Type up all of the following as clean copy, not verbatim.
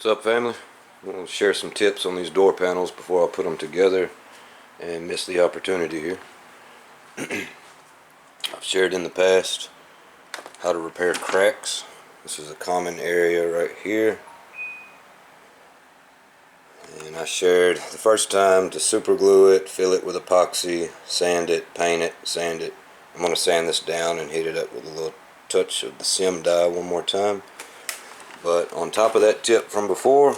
What's up, family? I'm going to share some tips on these door panels before I put them together and miss the opportunity here. I've shared in the past how to repair cracks. This is a common area right here. And I shared the first time to super glue it, fill it with epoxy, sand it, paint it, sand it. I'm going to sand this down and heat it up with a little touch of the Sim dye one more time. But on top of that tip from before,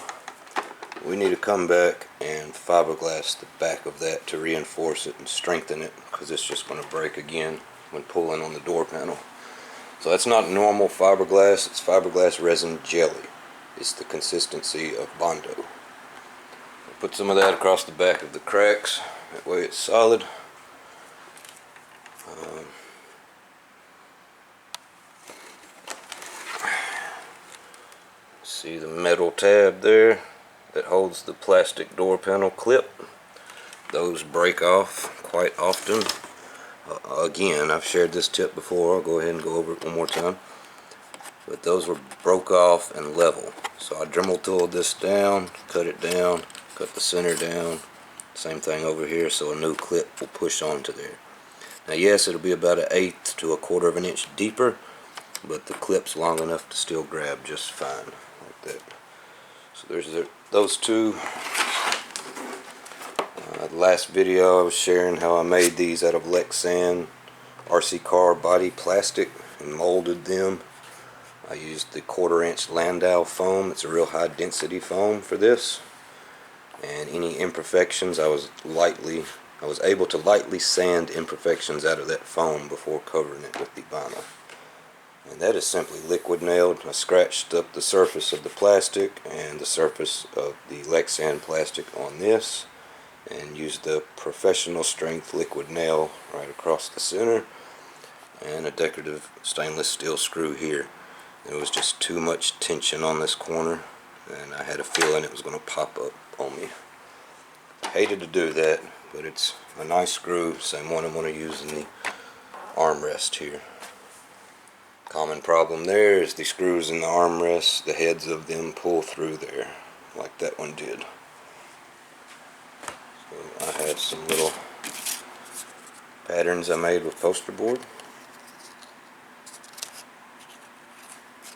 we need to come back and fiberglass the back of that to reinforce it and strengthen it, because it's just going to break again when pulling on the door panel. So that's not normal fiberglass, it's fiberglass resin jelly. It's the consistency of Bondo. I'll put some of that across the back of the cracks, that way it's solid. See the metal tab there that holds the plastic door panel clip? Those break off quite often. Again, I've shared this tip before. I'll go ahead and go over it one more time. But those were broke off and level. So I Dremel tooled this down, cut it down, cut the center down. Same thing over here, so a new clip will push onto there. Now yes, it'll be about 1/8 to 1/4 of an inch deeper, but the clip's long enough to still grab just fine, like that. So there's those two. The last video I was sharing how I made these out of Lexan RC car body plastic and molded them. I used the 1/4 inch Landau foam. It's a real high density foam for this. And any imperfections, I was able to lightly sand imperfections out of that foam before covering it with the vinyl. And that is simply liquid nailed. I scratched up the surface of the plastic and the surface of the Lexan plastic on this, and used the professional strength liquid nail right across the center, and a decorative stainless steel screw here. There was just too much tension on this corner, and I had a feeling it was going to pop up on me. I hated to do that, but it's a nice screw, same one I'm going to use in the armrest here. Common problem there is the screws in the armrest, the heads of them pull through there, like that one did. So I have some little patterns I made with poster board.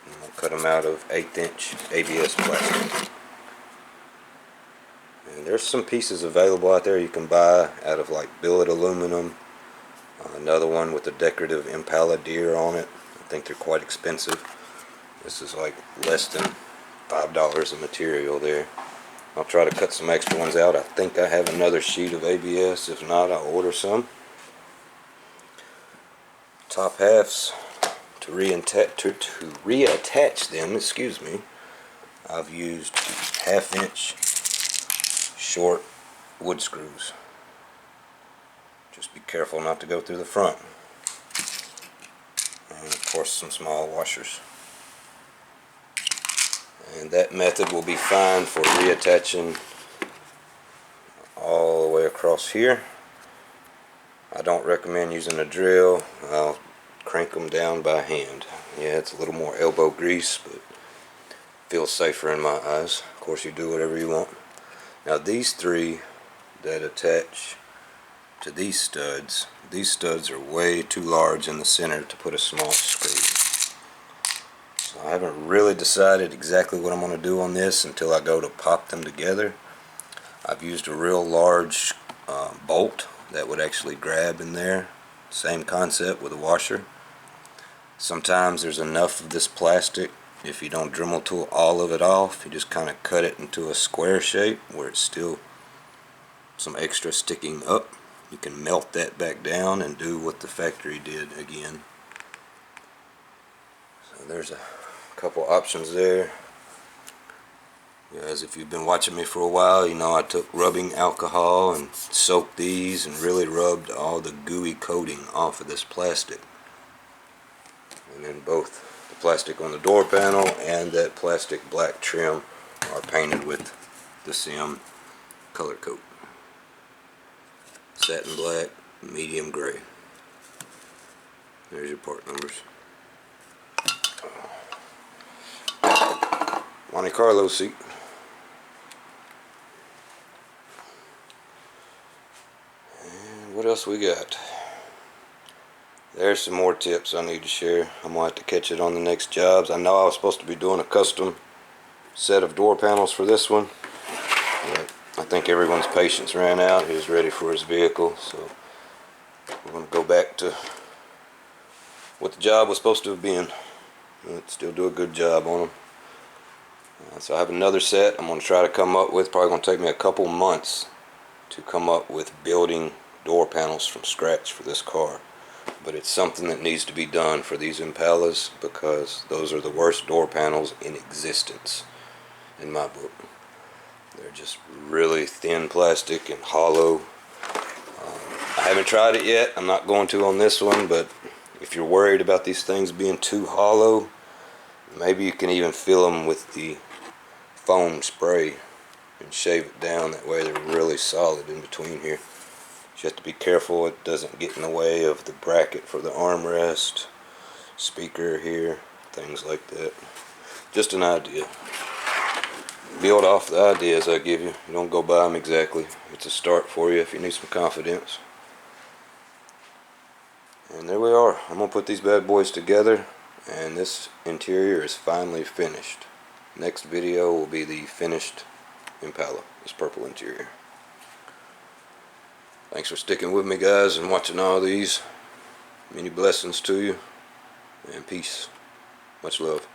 And I'll cut them out of 1/8 inch ABS plastic. And there's some pieces available out there you can buy out of like billet aluminum. Another one with a decorative Impala deer on it. I think they're quite expensive. This is like less than $5 of material there. I'll try to cut some extra ones out. I think I have another sheet of ABS. If not, I'll order some. Top halves, to reattach them, excuse me, I've used 1/2 inch short wood screws. Just be careful not to go through the front. And of course some small washers. And that method will be fine for reattaching all the way across here. I don't recommend using a drill. I'll crank them down by hand. Yeah, it's a little more elbow grease, but feels safer in my eyes. Of course, you do whatever you want. Now these three that attach to these studs are way too large in the center to put a small screw. So I haven't really decided exactly what I'm going to do on this until I go to pop them together. I've used a real large bolt that would actually grab in there. Same concept with a washer. Sometimes there's enough of this plastic, if you don't Dremel tool all of it off, you just kind of cut it into a square shape where it's still some extra sticking up. You can melt that back down and do what the factory did again. So there's a couple options there. Guys, if you've been watching me for a while, you know I took rubbing alcohol and soaked these and really rubbed all the gooey coating off of this plastic. And then both the plastic on the door panel and that plastic black trim are painted with the Sim color coat. Satin black, medium gray. There's your part numbers. Monte Carlo seat. else we got? There's some more tips I need to share. I'm gonna have to catch it on the next jobs. I know I was supposed to be doing a custom set of door panels for this one, but I think everyone's patience ran out. He was ready for his vehicle, so we're gonna go back to what the job was supposed to have been. But still do a good job on them. So I have another set I'm gonna try to come up with. Probably gonna take me a couple months to come up with building door panels from scratch for this car. But it's something that needs to be done for these Impalas, because those are the worst door panels in existence in my book. They're just really thin plastic and hollow. I haven't tried it yet. I'm not going to on this one, but if you're worried about these things being too hollow, maybe you can even fill them with the foam spray and shave it down. That way they're really solid in between here. You have to be careful it doesn't get in the way of the bracket for the armrest, speaker here, things like that. Just an idea. Build off the ideas I give you. You don't go by them exactly. It's a start for you if you need some confidence. And there we are. I'm going to put these bad boys together, and this interior is finally finished. Next video will be the finished Impala, this purple interior. Thanks for sticking with me, guys, and watching all these. Many blessings to you, and peace. Much love.